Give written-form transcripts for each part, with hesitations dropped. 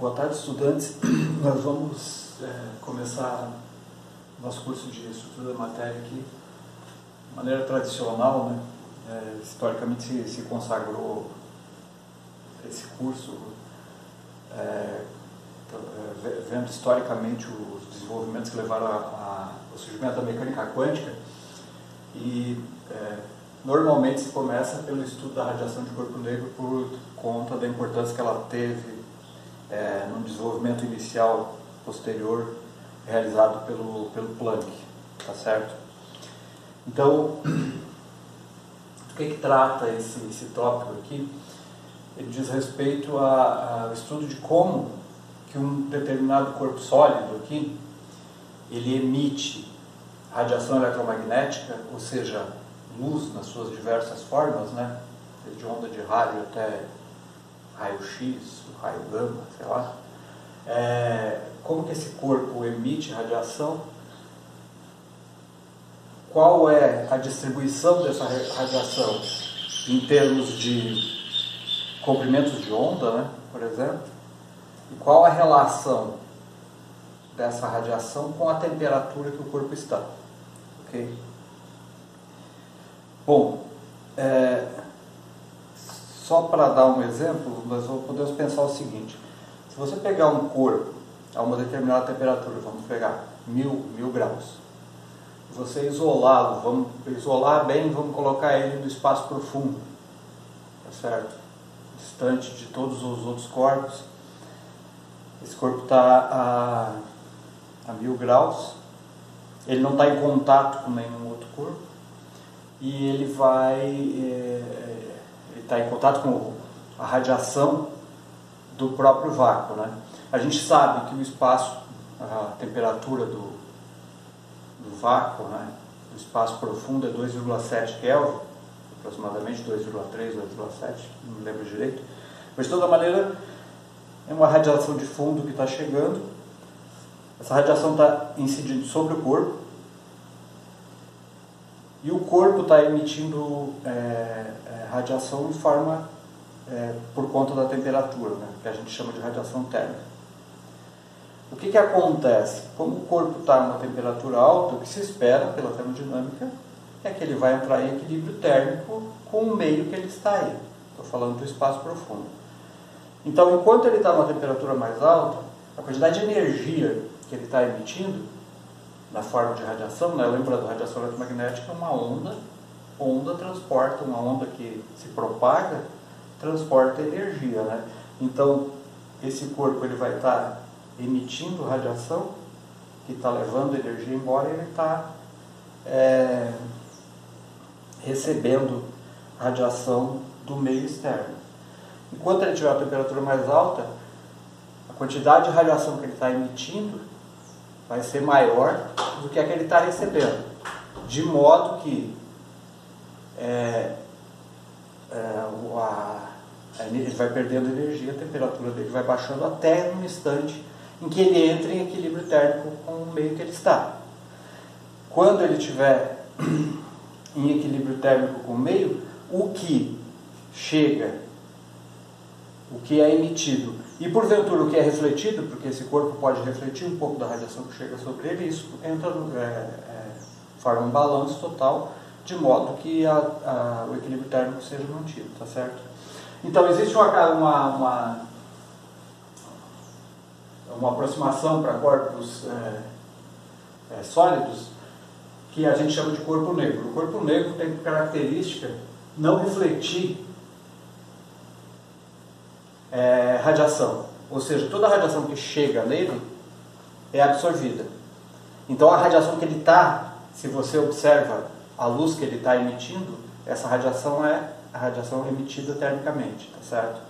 Boa tarde, estudantes. Nós vamos começar nosso curso de estrutura da matéria aqui de maneira tradicional, né? Historicamente se consagrou esse curso vendo historicamente os desenvolvimentos que levaram ao surgimento da mecânica quântica e normalmente se começa pelo estudo da radiação de corpo negro por conta da importância que ela teve no desenvolvimento inicial posterior realizado pelo Planck, tá certo? Então, do que trata esse tópico aqui? Ele diz respeito ao estudo de como que um determinado corpo sólido aqui, ele emite radiação eletromagnética, ou seja, luz nas suas diversas formas, né? Desde onda de rádio até raio-x, raio gama, sei lá. Como que esse corpo emite radiação? Qual é a distribuição dessa radiação em termos de comprimentos de onda, né, por exemplo? E qual a relação dessa radiação com a temperatura que o corpo está? Ok? Bom, só para dar um exemplo, nós podemos pensar o seguinte: se você pegar um corpo a uma determinada temperatura, vamos pegar 1000 graus, você isolá-lo, vamos isolar bem, vamos colocar ele no espaço profundo, tá certo? Distante de todos os outros corpos. Esse corpo está a 1000 graus, ele não está em contato com nenhum outro corpo e ele está em contato com a radiação do próprio vácuo, né? A gente sabe que o espaço, a temperatura do vácuo, né, do espaço profundo é 2,7 Kelvin, aproximadamente 2,3, 2,7, não me lembro direito. Mas de toda maneira é uma radiação de fundo que está chegando. Essa radiação está incidindo sobre o corpo e o corpo está emitindo radiação em forma por conta da temperatura, né, que a gente chama de radiação térmica. O que acontece? Como o corpo está a uma temperatura alta, o que se espera pela termodinâmica é que ele vai entrar em equilíbrio térmico com o meio que ele está aí. Estou falando do espaço profundo. Então, enquanto ele está a uma temperatura mais alta, a quantidade de energia que ele está emitindo, na forma de radiação, né? Lembra da radiação eletromagnética, é uma onda. Onda transporta, uma onda que se propaga, transporta energia, né? Então, esse corpo ele vai estar emitindo radiação, que está levando energia embora, e ele está recebendo radiação do meio externo. Enquanto ele tiver uma temperatura mais alta, a quantidade de radiação que ele está emitindo vai ser maior do que a que ele está recebendo, de modo que ele vai perdendo energia, a temperatura dele vai baixando até um instante em que ele entra em equilíbrio térmico com o meio que ele está. Quando ele estiver em equilíbrio térmico com o meio, o que chega, o que é emitido e porventura o que é refletido, porque esse corpo pode refletir um pouco da radiação que chega sobre ele, isso entra forma um balanço total, de modo que o equilíbrio térmico seja mantido, tá certo? Então existe uma aproximação para corpos sólidos que a gente chama de corpo negro. O corpo negro tem por característica não refletir radiação, ou seja, toda a radiação que chega nele é absorvida. Então a radiação que ele está, se você observa a luz que ele está emitindo, essa radiação é a radiação emitida termicamente, tá certo?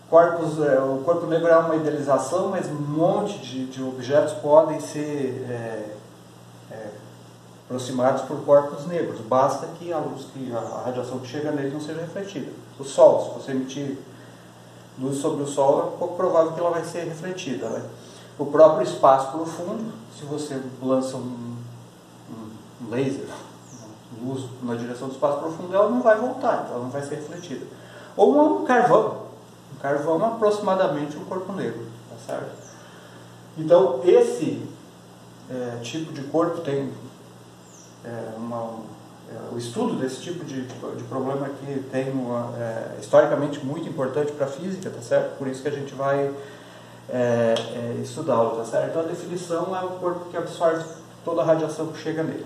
O corpo negro é uma idealização, mas um monte de objetos podem ser aproximados por corpos negros. Basta que a radiação que chega nele não seja refletida. O Sol, se você emitir luz sobre o Sol, é pouco provável que ela vai ser refletida, né? O próprio espaço profundo, se você lança um laser, luz na direção do espaço profundo, ela não vai voltar, ela não vai ser refletida. Ou um carvão, um carvão, aproximadamente um corpo negro, tá certo? Então, esse tipo de corpo tem o estudo desse tipo de problema aqui tem historicamente muito importante para a física, tá certo? Por isso que a gente vai estudá-lo, tá certo? Então, a definição é o corpo que absorve toda a radiação que chega nele.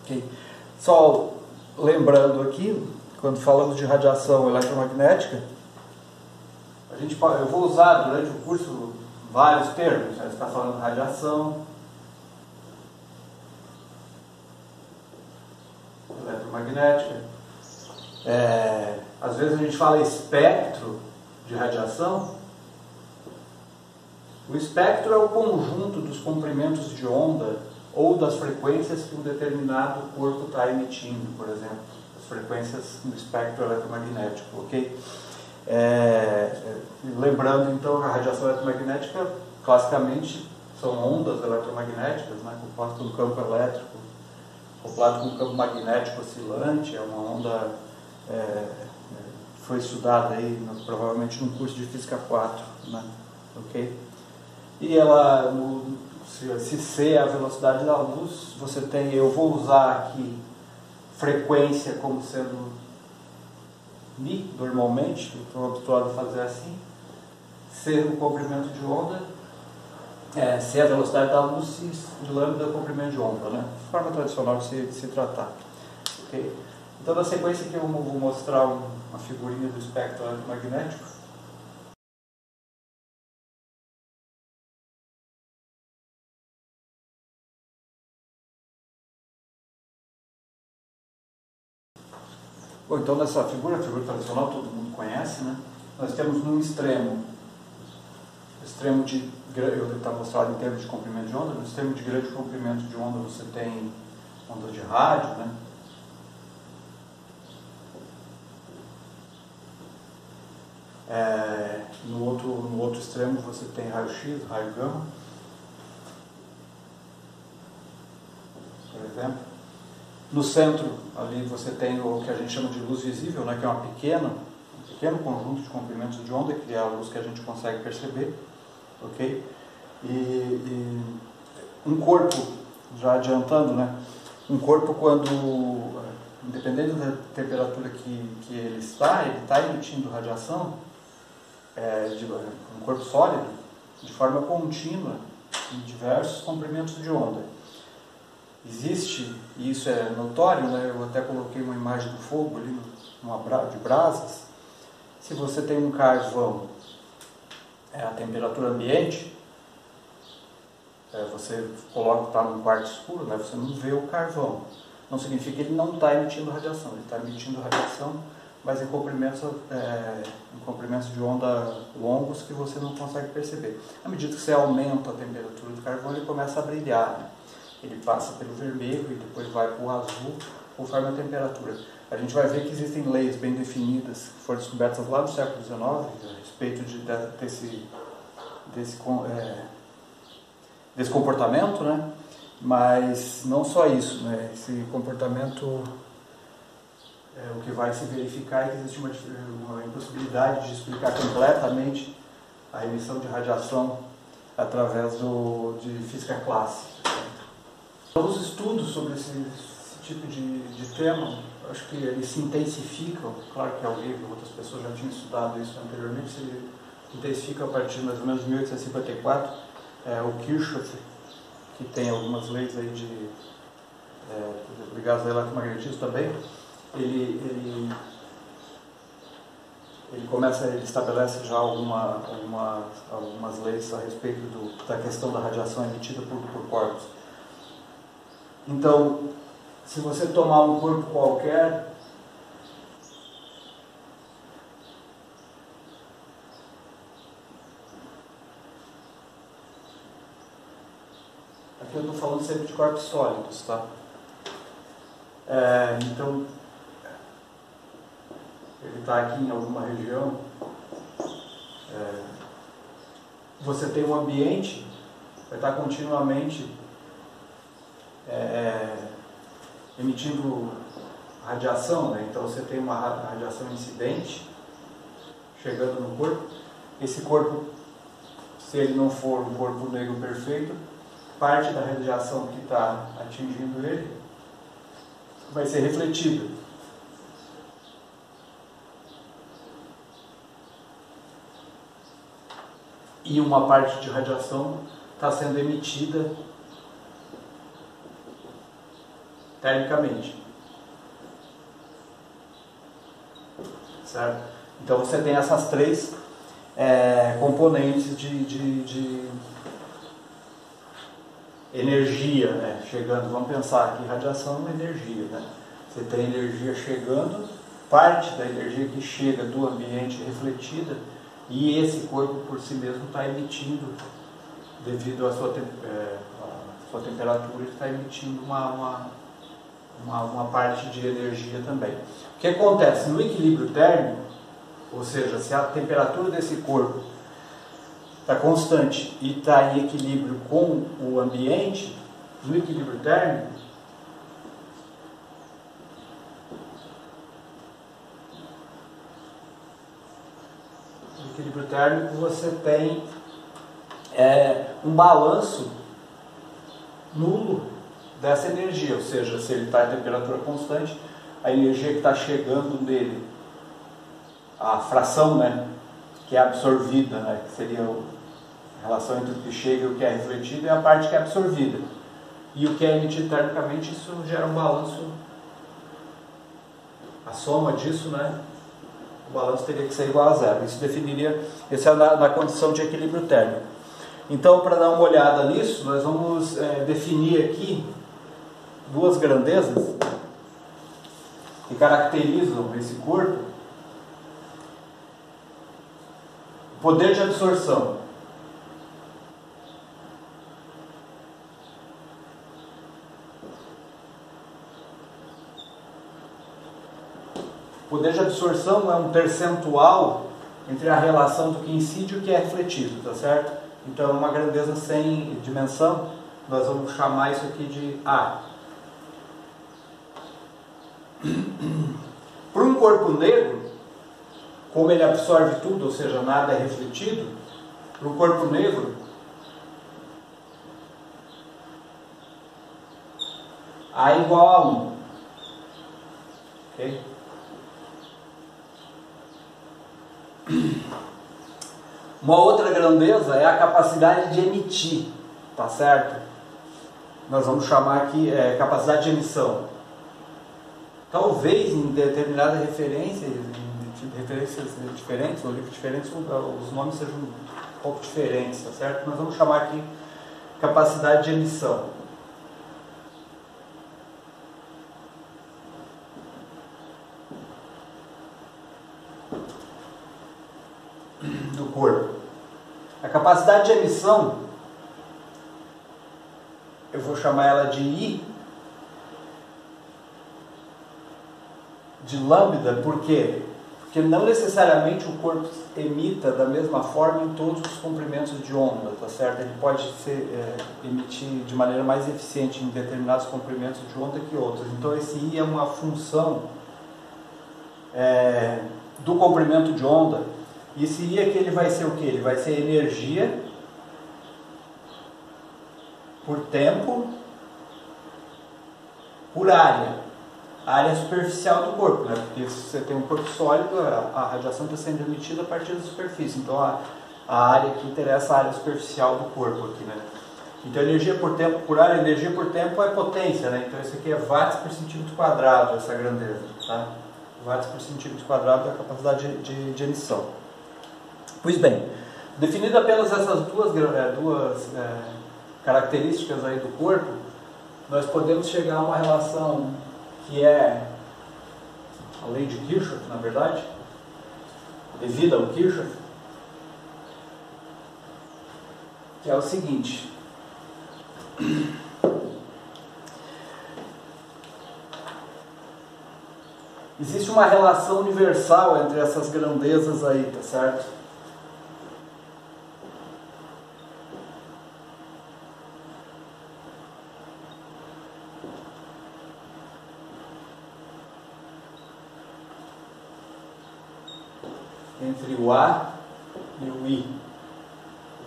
Okay? Só lembrando aqui, quando falamos de radiação eletromagnética, eu vou usar durante o curso vários termos. Você está falando de radiação eletromagnética. Às vezes a gente fala espectro de radiação. O espectro é o conjunto dos comprimentos de onda ou das frequências que um determinado corpo está emitindo, por exemplo, as frequências do espectro eletromagnético, ok? Lembrando então que a radiação eletromagnética classicamente são ondas eletromagnéticas, né, compostas por um campo elétrico acoplado com um campo magnético oscilante. É uma onda foi estudada aí provavelmente no curso de Física 4, né, ok? E ela, se C é a velocidade da luz, você tem, eu vou usar aqui frequência como sendo Mi, normalmente, eu estou habituado a fazer assim. C o comprimento de onda, C a velocidade da luz e lambda o comprimento de onda, né? Forma tradicional de se tratar. Okay? Então, na sequência aqui eu vou mostrar uma figurinha do espectro eletromagnético. Bom, então nessa figura, a figura tradicional todo mundo conhece, né? Nós temos num extremo de, está mostrado em termos de comprimento de onda, no extremo de grande comprimento de onda você tem onda de rádio, né? No outro extremo você tem raio-x, raio gama, por exemplo. No centro, ali você tem o que a gente chama de luz visível, né, que é um pequeno conjunto de comprimentos de onda, que é a luz que a gente consegue perceber, ok? E um corpo, já adiantando, né, um corpo quando, independente da temperatura que ele está emitindo radiação, um corpo sólido, de forma contínua, em diversos comprimentos de onda. Existe, e isso é notório, né? Eu até coloquei uma imagem do fogo ali, de brasas. Se você tem um carvão a temperatura ambiente, você coloca, está num quarto escuro, né? Você não vê o carvão. Não significa que ele não está emitindo radiação, ele está emitindo radiação, mas em comprimentos de onda longos que você não consegue perceber. À medida que você aumenta a temperatura do carvão, ele começa a brilhar, né? Ele passa pelo vermelho e depois vai para o azul, conforme a temperatura. A gente vai ver que existem leis bem definidas, que foram descobertas lá no século XIX, a respeito desse comportamento, né? Mas não só isso, né? Esse comportamento, o que vai se verificar é que existe uma impossibilidade de explicar completamente a emissão de radiação através de física clássica. Os estudos sobre esse tipo de tema, acho que eles se intensificam. Claro que alguém, outras pessoas já tinham estudado isso anteriormente, se intensifica a partir de mais ou menos 1854. O Kirchhoff, que tem algumas leis aí ligadas ao eletromagnetismo também, ele estabelece já algumas leis a respeito da questão da radiação emitida por corpos. Então, se você tomar um corpo qualquer, aqui eu estou falando sempre de corpos sólidos, tá? Então, ele está aqui em alguma região, você tem um ambiente, vai estar continuamente emitindo radiação, né? Então você tem uma radiação incidente, chegando no corpo. Esse corpo, se ele não for um corpo negro perfeito, parte da radiação que está atingindo ele vai ser refletida. E uma parte de radiação está sendo emitida termicamente. Certo? Então você tem essas três componentes de energia, né, chegando. Vamos pensar aqui, radiação é energia, né? Você tem energia chegando, parte da energia que chega do ambiente refletida, e esse corpo por si mesmo está emitindo, devido à sua temperatura, ele está emitindo uma parte de energia também. O que acontece? No equilíbrio térmico, ou seja, se a temperatura desse corpo está constante e está em equilíbrio com o ambiente, no equilíbrio térmico, você tem um balanço nulo dessa energia, ou seja, se ele está em temperatura constante, a energia que está chegando nele, a fração, né, que é absorvida, né, que seria a relação entre o que chega e o que é refletido, é a parte que é absorvida. E o que é emitido termicamente, isso gera um balanço, a soma disso, né, o balanço teria que ser igual a zero. Isso definiria, isso é na condição de equilíbrio térmico. Então, para dar uma olhada nisso, nós vamos definir aqui duas grandezas que caracterizam esse corpo. Poder de absorção. Poder de absorção é um percentual entre a relação do que incide e o que é refletido, tá certo? Então, uma grandeza sem dimensão, nós vamos chamar isso aqui de A. Para um corpo negro, como ele absorve tudo, ou seja, nada é refletido, para um corpo negro, A é igual a 1. Ok? Uma outra grandeza é a capacidade de emitir, tá certo? Nós vamos chamar aqui capacidade de emissão. Talvez em determinadas referências diferentes, ou livros diferentes, os nomes sejam um pouco diferentes, tá certo? Nós vamos chamar aqui capacidade de emissão. Do corpo. A capacidade de emissão, eu vou chamar ela de I, de lambda, por quê? Porque não necessariamente o corpo emita da mesma forma em todos os comprimentos de onda, tá certo? Ele pode emitir de maneira mais eficiente em determinados comprimentos de onda que outros. Então esse I é uma função do comprimento de onda. E esse I aqui ele vai ser o quê? Ele vai ser energia por tempo por área. A área superficial do corpo, né? Porque se você tem um corpo sólido, a radiação está sendo emitida a partir da superfície. Então a área que interessa é a área superficial do corpo aqui, né? Então energia por tempo por área, energia por tempo é potência, né? Então isso aqui é watts por centímetro quadrado, essa grandeza, tá? Watts por centímetro quadrado é a capacidade de emissão. Pois bem, definido apenas essas duas características aí do corpo, nós podemos chegar a uma relação que é a lei de Kirchhoff, na verdade, devida ao Kirchhoff, que é o seguinte: existe uma relação universal entre essas grandezas aí, tá certo? entre o A e o I.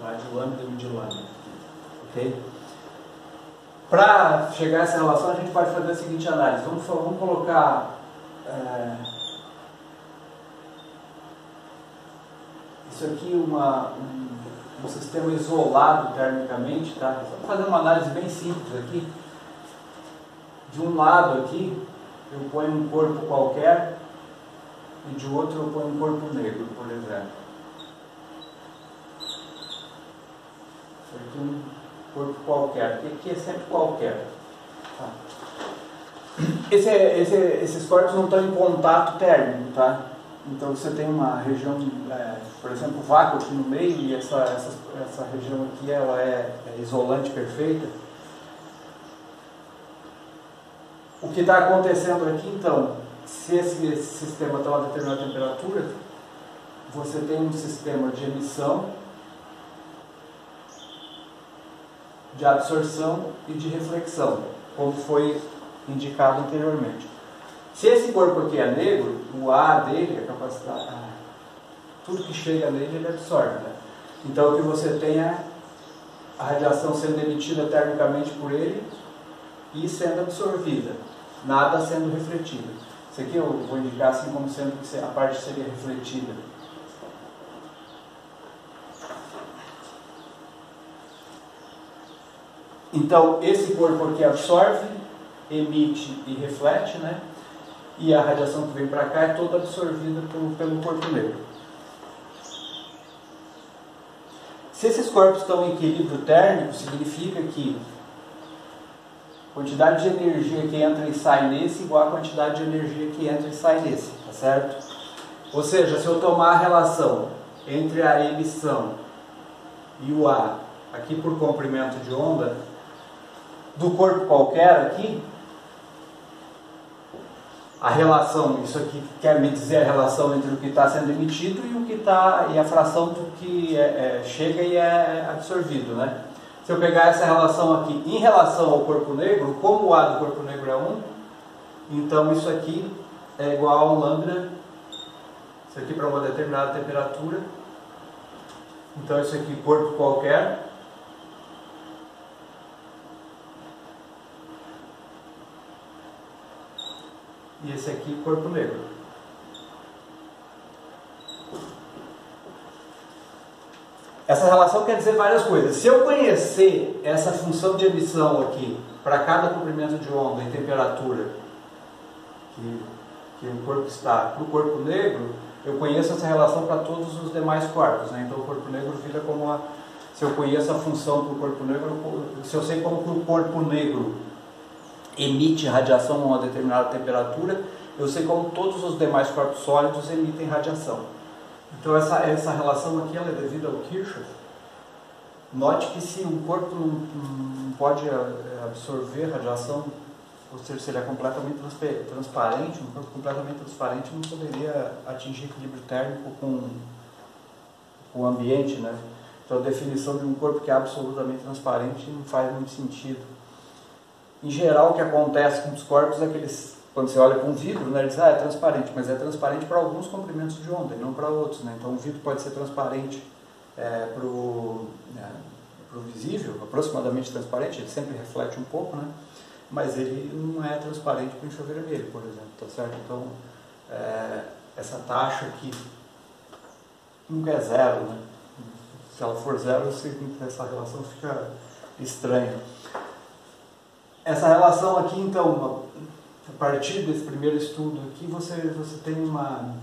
O A de lambda e o I de lambda. Ok? Para chegar a essa relação, a gente pode fazer a seguinte análise. Vamos colocar isso aqui um sistema isolado termicamente, tá? Vamos fazer uma análise bem simples aqui. De um lado aqui, eu ponho um corpo qualquer e de outro eu ponho um corpo negro, por exemplo. Isso aqui é um corpo qualquer, porque aqui é sempre qualquer. Tá? Esses corpos não estão em contato térmico, tá? Então você tem uma região, por exemplo, vácuo aqui no meio, e essa região aqui ela é isolante perfeita. O que está acontecendo aqui, então, se esse sistema está a uma determinada temperatura, você tem um sistema de emissão, de absorção e de reflexão, como foi indicado anteriormente. Se esse corpo aqui é negro, o A dele, a capacidade, tudo que chega nele, ele absorve. Né? Então, o que você tem é a radiação sendo emitida termicamente por ele e sendo absorvida, nada sendo refletido. Isso aqui eu vou indicar assim como sendo que a parte seria refletida. Então, esse corpo aqui absorve, emite e reflete, né? E a radiação que vem para cá é toda absorvida pelo corpo negro. Se esses corpos estão em equilíbrio térmico, significa que a quantidade de energia que entra e sai nesse é igual à quantidade de energia que entra e sai nesse, tá certo? Ou seja, se eu tomar a relação entre a emissão e o A, aqui por comprimento de onda, do corpo qualquer aqui, a relação, isso aqui quer me dizer a relação entre o que está sendo emitido e o que está, e a fração do que chega e é absorvido, né? Se eu pegar essa relação aqui em relação ao corpo negro, como o A do corpo negro é 1, então isso aqui é igual ao lambda, isso aqui para uma determinada temperatura, então isso aqui corpo qualquer, e esse aqui corpo negro. Essa relação quer dizer várias coisas. Se eu conhecer essa função de emissão aqui para cada comprimento de onda e temperatura que o corpo está para o corpo negro, eu conheço essa relação para todos os demais corpos, né? Então o corpo negro vira como se eu conheço a função para o corpo negro, se eu sei como o corpo negro emite radiação a uma determinada temperatura, eu sei como todos os demais corpos sólidos emitem radiação. Então essa relação aqui ela é devida ao Kirchhoff. Note que se um corpo não pode absorver radiação, ou seja, se ele é completamente transparente, um corpo completamente transparente não poderia atingir equilíbrio térmico com o ambiente, né? Então a definição de um corpo que é absolutamente transparente não faz muito sentido. Em geral, o que acontece com os corpos é que eles, quando você olha para um vidro, né, ele diz, é transparente, mas é transparente para alguns comprimentos de onda e não para outros, né? Então, um vidro pode ser transparente para o visível, aproximadamente transparente, ele sempre reflete um pouco, né? Mas ele não é transparente para o infravermelho, por exemplo, tá certo? Então, essa taxa aqui nunca é zero, né? Se ela for zero, essa relação fica estranha. Essa relação aqui, então, a partir desse primeiro estudo aqui, você tem uma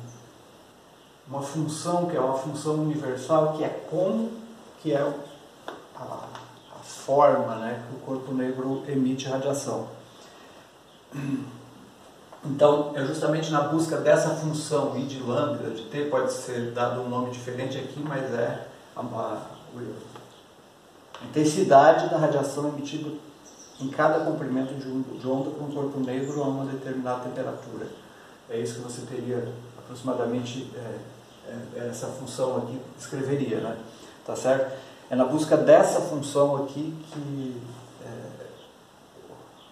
função que é uma função universal, que é como que é a forma, né, que o corpo negro emite radiação. Então, é justamente na busca dessa função I de lambda, de T, pode ser dado um nome diferente aqui, mas é a intensidade da radiação emitida em cada comprimento de onda com o corpo negro a uma determinada temperatura. É isso que você teria aproximadamente, essa função aqui escreveria, né? Tá certo? É na busca dessa função aqui que,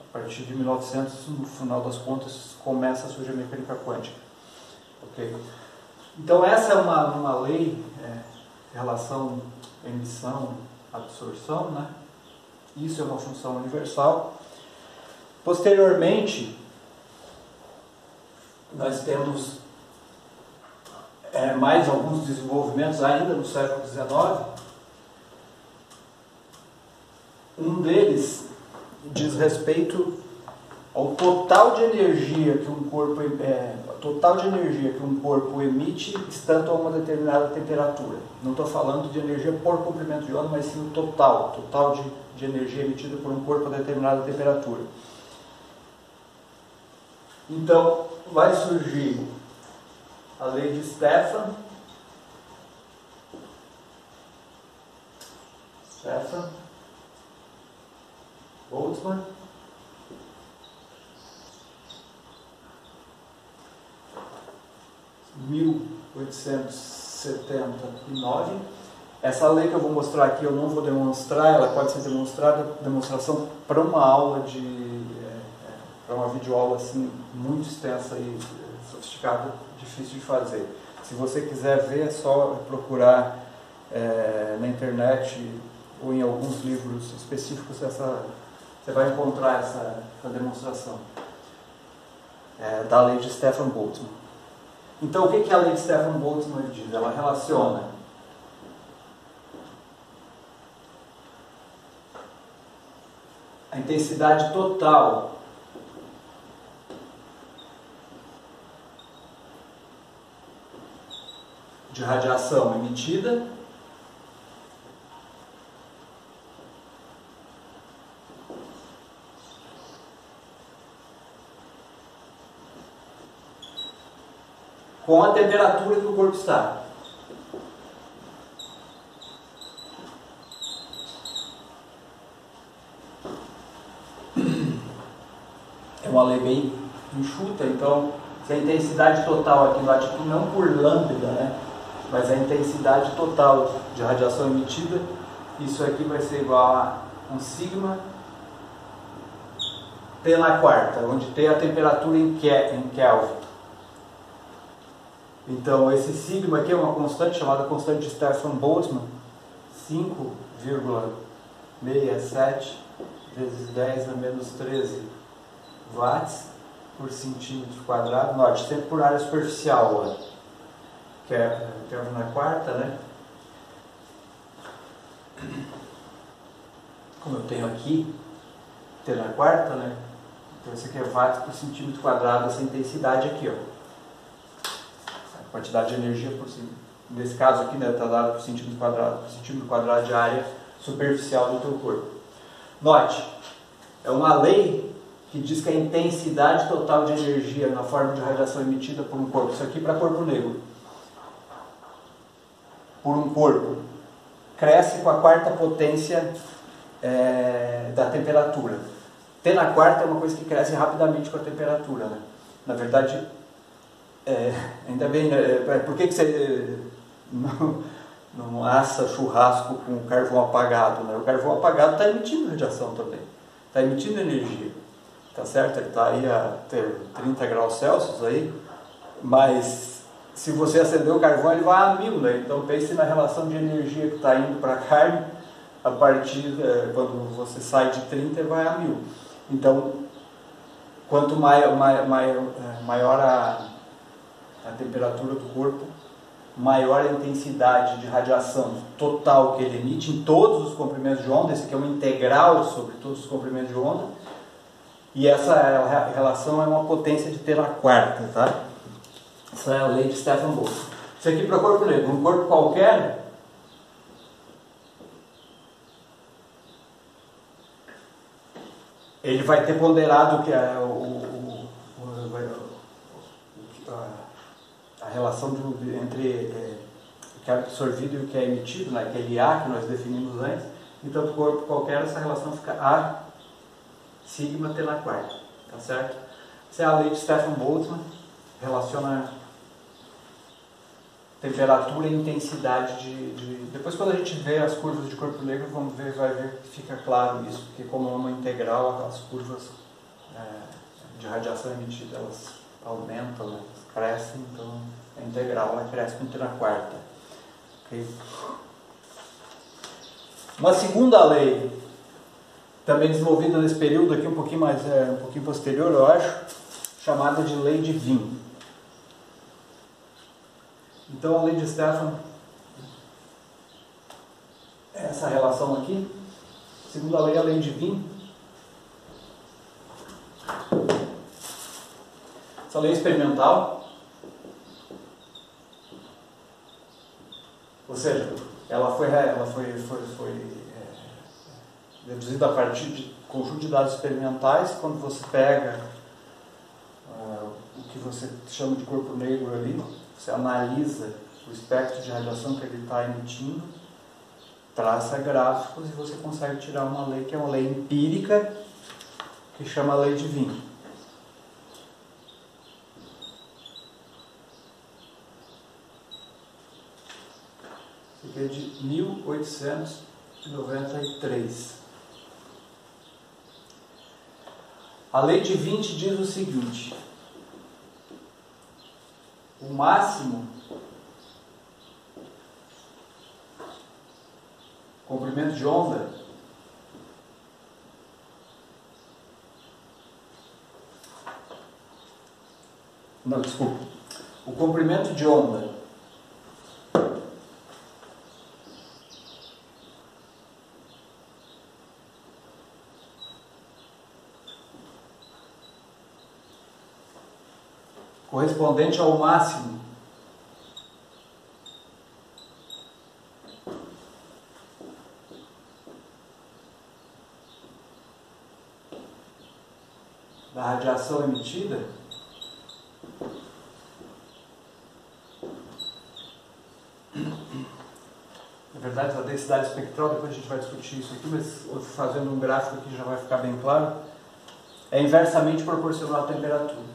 a partir de 1900, no final das contas, começa a surgir a mecânica quântica. Ok? Então essa é uma lei, relação emissão-absorção, né? Isso é uma função universal. Posteriormente, nós temos mais alguns desenvolvimentos ainda no século XIX. Um deles diz respeito ao total de energia que um corpo emite estando a uma determinada temperatura. Não estou falando de energia por comprimento de onda, mas sim o total de energia emitida por um corpo a determinada temperatura. Então, vai surgir a lei de Stefan-Boltzmann, 1879. Essa lei que eu vou mostrar aqui, eu não vou demonstrar, ela pode ser demonstração para uma aula para uma videoaula assim, muito extensa e sofisticada, difícil de fazer. Se você quiser ver, é só procurar na internet ou em alguns livros específicos, você vai encontrar essa demonstração da lei de Stefan-Boltzmann. Então, o que a lei de Stefan-Boltzmann diz? Ela relaciona a intensidade total de radiação emitida com a temperatura que o corpo está. É uma lei bem enxuta, então, se a intensidade total aqui bate aqui, não por lambda, né? Mas a intensidade total de radiação emitida, isso aqui vai ser igual a um sigma T na quarta, onde T é a temperatura em Kelvin. Então, esse sigma aqui é uma constante chamada constante de Stefan-Boltzmann, 5,67 vezes 10 a menos 13 watts por centímetro quadrado. Note, sempre por área superficial, ó, que é Kelvin na quarta, né? Como eu tenho aqui, T na quarta, né? Então, isso aqui é watts por centímetro quadrado, essa intensidade aqui, ó. Quantidade de energia por cento. Nesse caso aqui, né, está dado por centímetro quadrado de área superficial do teu corpo. Note, é uma lei que diz que a intensidade total de energia na forma de radiação emitida por um corpo, isso aqui para corpo negro, por um corpo, cresce com a quarta potência da temperatura. T na quarta é uma coisa que cresce rapidamente com a temperatura, né? Na verdade, ainda bem, né? Por que você não assa churrasco com carvão apagado, né? O carvão apagado está emitindo radiação também, está emitindo energia, tá certo? Ele está aí a 30 graus Celsius aí, mas se você acender o carvão ele vai a 1000, né? Então pense na relação de energia que está indo para a carne, a partir quando você sai de 30 ele vai a 1000. Então, quanto maior a temperatura do corpo, maior a intensidade de radiação total que ele emite em todos os comprimentos de onda. Esse aqui é uma integral sobre todos os comprimentos de onda, e essa relação é uma potência de T na quarta, tá? Essa é a lei de Stefan-Boltzmann. Isso aqui para corpo negro, um corpo qualquer, ele vai ter ponderado que a relação entre o que é absorvido e o que é emitido, né, aquele A que nós definimos antes. Então, para o corpo qualquer, essa relação fica A sigma T na quarta, tá certo? Essa é a lei de Stefan-Boltzmann, relaciona temperatura e intensidade Depois, quando a gente vê as curvas de corpo negro, vai ver que fica claro isso, porque como é uma integral, as curvas de radiação emitida, elas aumentam, elas crescem, então é integral, ela cresce com t na quarta. Okay? Uma segunda lei, também desenvolvida nesse período aqui, um pouquinho posterior, eu acho, chamada de lei de Wien. Então a lei de Stefan, essa relação aqui, segunda lei é a lei de Wien. Essa lei experimental, ou seja, ela foi deduzida a partir de conjunto de dados experimentais. Quando você pega o que você chama de corpo negro ali, você analisa o espectro de radiação que ele está emitindo, traça gráficos e você consegue tirar uma lei que é uma lei empírica, que chama a lei de Wien. Isso aqui é de 1893. A lei de Wien diz o seguinte: o máximo comprimento de onda o comprimento de onda correspondente ao máximo da radiação emitida na verdade, a densidade espectral, depois a gente vai discutir isso aqui, mas fazendo um gráfico aqui já vai ficar bem claro, é inversamente proporcional à temperatura.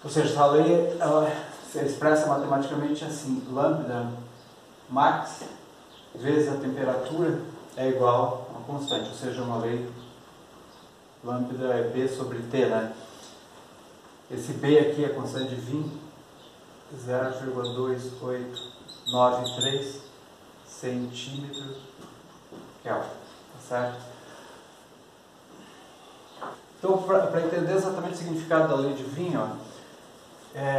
Ou seja, essa lei ela se expressa matematicamente assim: lambda max vezes a temperatura é igual a uma constante, ou seja, uma lei lambda é B sobre T, né? Esse B aqui é a constante de Wien, 0,2893 centímetros Kelvin, tá certo? Então, para entender exatamente o significado da lei de Wien, ó,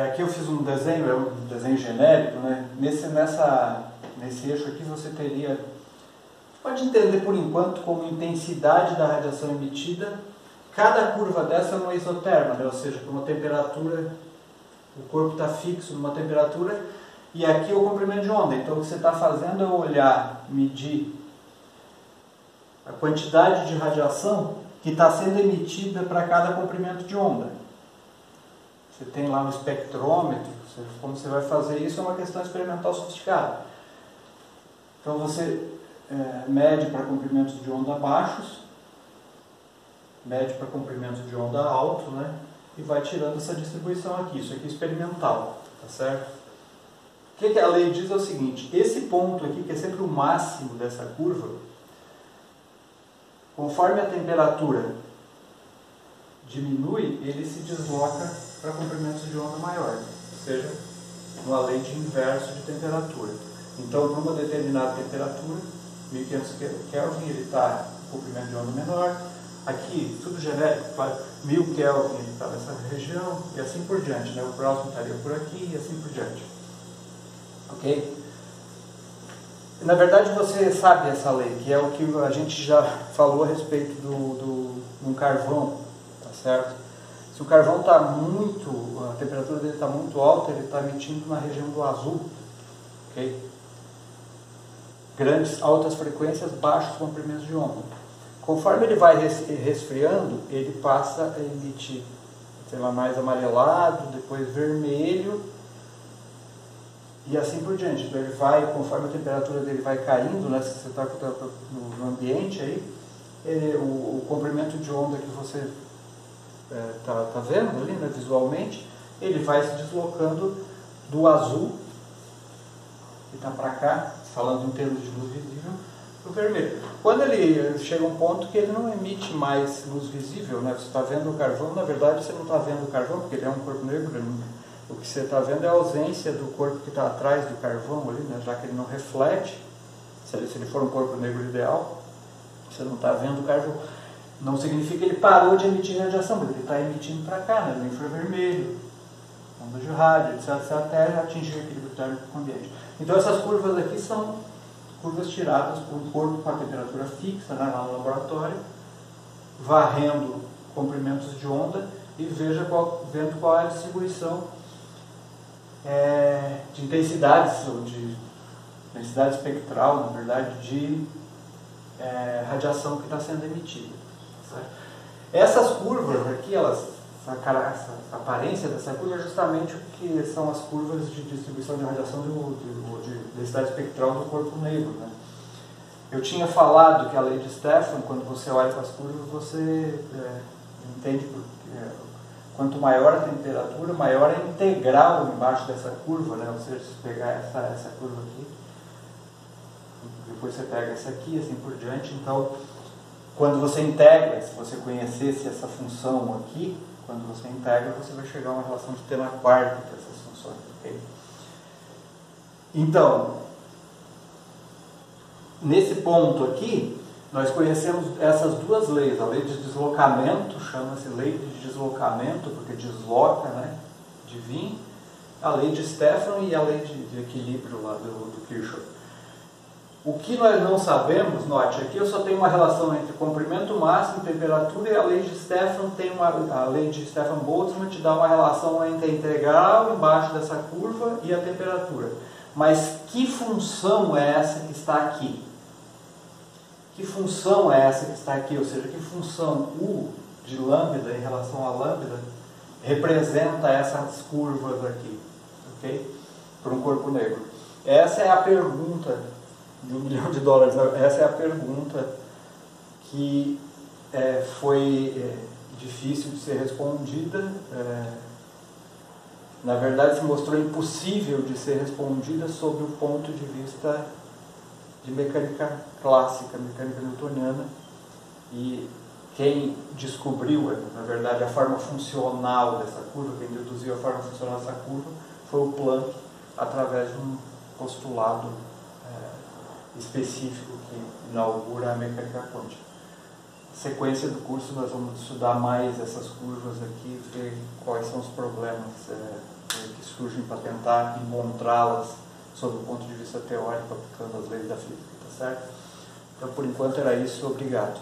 aqui eu fiz um desenho, é um desenho genérico, né? Nesse eixo aqui você teria, pode entender por enquanto como intensidade da radiação emitida. Cada curva dessa é uma isoterma, né? Ou seja, por uma temperatura, o corpo está fixo numa temperatura, e aqui é o comprimento de onda. Então o que você está fazendo é olhar, medir a quantidade de radiação que está sendo emitida para cada comprimento de onda. Você tem lá um espectrômetro, como você vai fazer isso é uma questão experimental sofisticada. Então você mede para comprimentos de onda baixos, mede para comprimentos de onda alto, né? E vai tirando essa distribuição aqui. Isso aqui é experimental, tá certo? O que a lei diz é o seguinte: esse ponto aqui, que é sempre o máximo dessa curva, conforme a temperatura diminui, ele se desloca para comprimentos de onda maior, ou seja, uma lei de inverso de temperatura. Então, para uma determinada temperatura, 1500 Kelvin, ele está com comprimento de onda menor. Aqui, tudo genérico, 1000 Kelvin, ele está nessa região, e assim por diante, né? O próximo estaria por aqui, e assim por diante. Ok? Na verdade, você sabe essa lei, que é o que a gente já falou a respeito do carvão, tá certo? Se o carvão está a temperatura dele está muito alta, ele está emitindo na região do azul, ok? Grandes, altas frequências, baixos comprimentos de onda. Conforme ele vai resfriando, ele passa a emitir, sei lá, mais amarelado, depois vermelho, e assim por diante. Então ele vai, conforme a temperatura dele vai caindo, né, se você está no ambiente aí, o comprimento de onda que você está vendo ali, né, visualmente, ele vai se deslocando do azul, que está para cá, falando em termos de luz visível, para o vermelho. Quando ele chega a um ponto que ele não emite mais luz visível, né? Você está vendo o carvão, na verdade você não está vendo o carvão, porque ele é um corpo negro, o que você está vendo é a ausência do corpo que está atrás do carvão ali, né? Já que ele não reflete, se ele for um corpo negro ideal, você não está vendo o carvão. Não significa que ele parou de emitir radiação, mas ele está emitindo para cá, né? No infravermelho, onda de rádio, etc., até atingir o equilíbrio térmico com o ambiente. Então essas curvas aqui são curvas tiradas por um corpo com a temperatura fixa, né, lá no laboratório, varrendo comprimentos de onda e vendo qual é a distribuição de intensidades, ou de intensidade espectral, na verdade, de radiação que está sendo emitida. Certo? Essas curvas aqui, essa aparência dessa curva é justamente o que são as curvas de distribuição de radiação de densidade espectral do corpo negro. Né? Eu tinha falado que a lei de Stefan, quando você olha para as curvas, você entende que quanto maior a temperatura, maior a integral embaixo dessa curva, né? Ou seja, se pegar essa curva aqui, depois você pega essa aqui, assim por diante. Então, quando você integra, se você conhecesse essa função aqui, quando você integra, você vai chegar a uma relação de T² para essas funções. Okay? Então, nesse ponto aqui, nós conhecemos essas duas leis. A lei de deslocamento, chama-se lei de deslocamento, porque desloca, né, de Wien. A lei de Stefan e a lei de equilíbrio lá do Kirchhoff. O que nós não sabemos, note, aqui eu só tenho uma relação entre comprimento máximo, temperatura, e a lei de Stefan a lei de Stefan-Boltzmann te dá uma relação entre a integral embaixo dessa curva e a temperatura. Mas que função é essa que está aqui? Que função é essa que está aqui? Ou seja, que função U de lambda em relação a lambda representa essas curvas aqui? Ok? Para um corpo negro. Essa é a pergunta de $1 milhão. Essa é a pergunta que foi difícil de ser respondida. Na verdade, se mostrou impossível de ser respondida sob o ponto de vista de mecânica clássica, mecânica newtoniana. E quem descobriu, na verdade, a forma funcional dessa curva, quem deduziu a forma funcional dessa curva, foi o Planck, através de um postulado específico que inaugura a mecânica quântica. Na sequência do curso nós vamos estudar mais essas curvas aqui, ver quais são os problemas que surgem para tentar encontrá-las sob o ponto de vista teórico, aplicando as leis da física, tá certo? Então, por enquanto era isso, obrigado.